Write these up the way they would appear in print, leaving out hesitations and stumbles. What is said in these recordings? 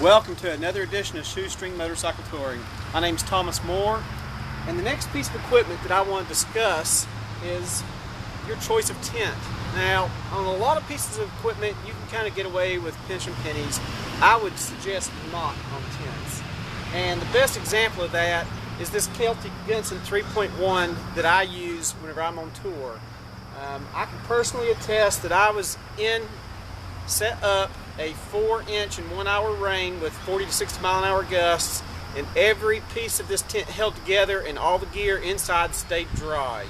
Welcome to another edition of Shoestring Motorcycle Touring. My name's Thomas Moore, and the next piece of equipment that I want to discuss is your choice of tent. Now, on a lot of pieces of equipment, you can kind of get away with pinching pennies. I would suggest not on tents. And the best example of that is this Kelty Gunnison 3.1 that I use whenever I'm on tour. I can personally attest that I was set up a 4-inch in 1 hour rain with 40 to 60 mile an hour gusts, and every piece of this tent held together and all the gear inside stayed dry.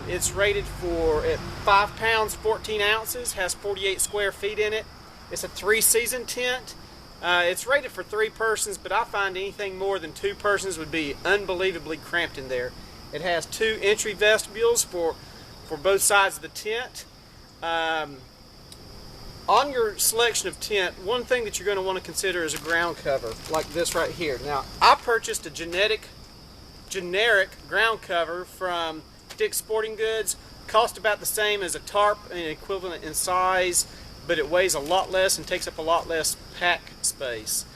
It's rated for at 5 pounds 14 ounces, has 48 square feet in it. It's a 3-season tent. It's rated for 3 persons, but I find anything more than 2 persons would be unbelievably cramped in there. It has 2 entry vestibules for both sides of the tent. On your selection of tent, one thing that you're going to want to consider is a ground cover, like this right here. Now, I purchased a generic ground cover from Dick's Sporting Goods. Cost about the same as a tarp and equivalent in size, but it weighs a lot less and takes up a lot less pack space.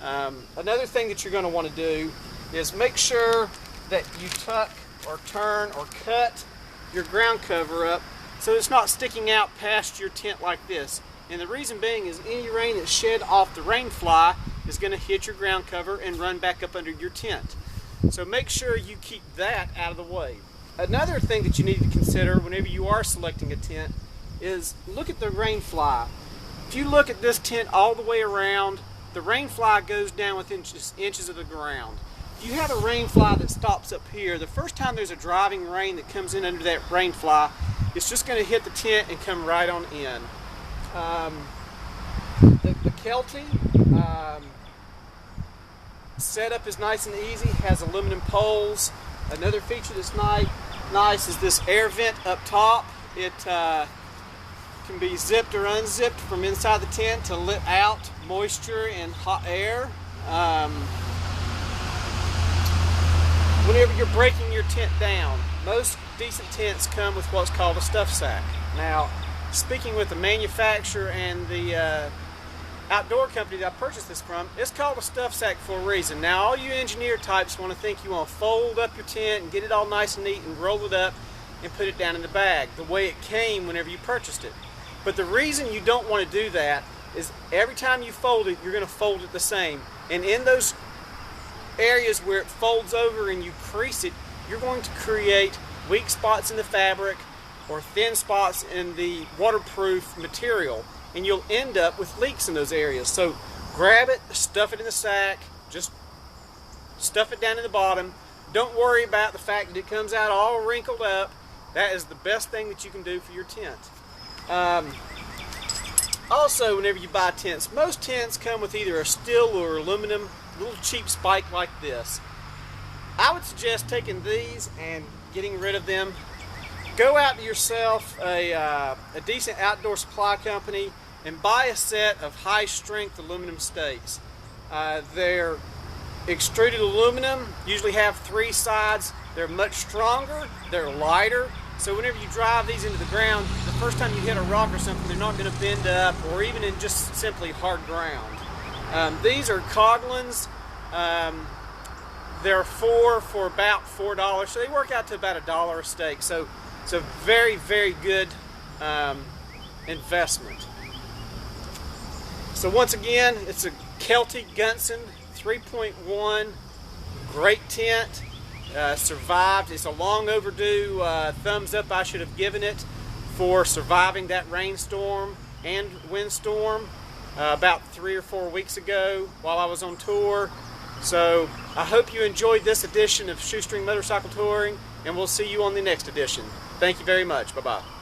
Another thing that you're going to want to do is make sure that you tuck or turn or cut your ground cover up so it's not sticking out past your tent like this. And the reason being is any rain that's shed off the rain fly is going to hit your ground cover and run back up under your tent. So make sure you keep that out of the way. Another thing that you need to consider whenever you are selecting a tent is look at the rain fly. If you look at this tent all the way around, the rain fly goes down within just inches of the ground. If you have a rain fly that stops up here, the first time there's a driving rain that comes in under that rain fly, it's just going to hit the tent and come right on in. The Kelty setup is nice and easy, has aluminum poles. Another feature that's nice is this air vent up top. It can be zipped or unzipped from inside the tent to let out moisture and hot air. Whenever you're breaking your tent down, most decent tents come with what's called a stuff sack. Now, speaking with the manufacturer and the outdoor company that I purchased this from, it's called a stuff sack for a reason. Now, all you engineer types want to think you want to fold up your tent and get it all nice and neat and roll it up and put it down in the bag the way it came whenever you purchased it. But the reason you don't want to do that is every time you fold it, you're going to fold it the same. And in those areas where it folds over and you crease it, you're going to create weak spots in the fabric or thin spots in the waterproof material, and you'll end up with leaks in those areas. So grab it, stuff it in the sack, just stuff it down in the bottom. Don't worry about the fact that it comes out all wrinkled up. That is the best thing that you can do for your tent. Also, whenever you buy tents, most tents come with either a steel or aluminum little cheap spike like this. I would suggest taking these and getting rid of them. Go out to yourself a decent outdoor supply company and buy a set of high strength aluminum stakes. They're extruded aluminum, usually have 3 sides. They're much stronger, they're lighter, so whenever you drive these into the ground, the first time you hit a rock or something, they're not going to bend up or even in just simply hard ground. These are Coglins. They're 4 for about $4, so they work out to about $1 a stake. So it's a very, very good investment. So once again, it's a Kelty Gunnison 3.1, great tent, survived. It's a long overdue thumbs up I should have given it for surviving that rainstorm and windstorm about 3 or 4 weeks ago while I was on tour. So I hope you enjoyed this edition of Shoestring Motorcycle Touring, and we'll see you on the next edition. Thank you very much. Bye-bye.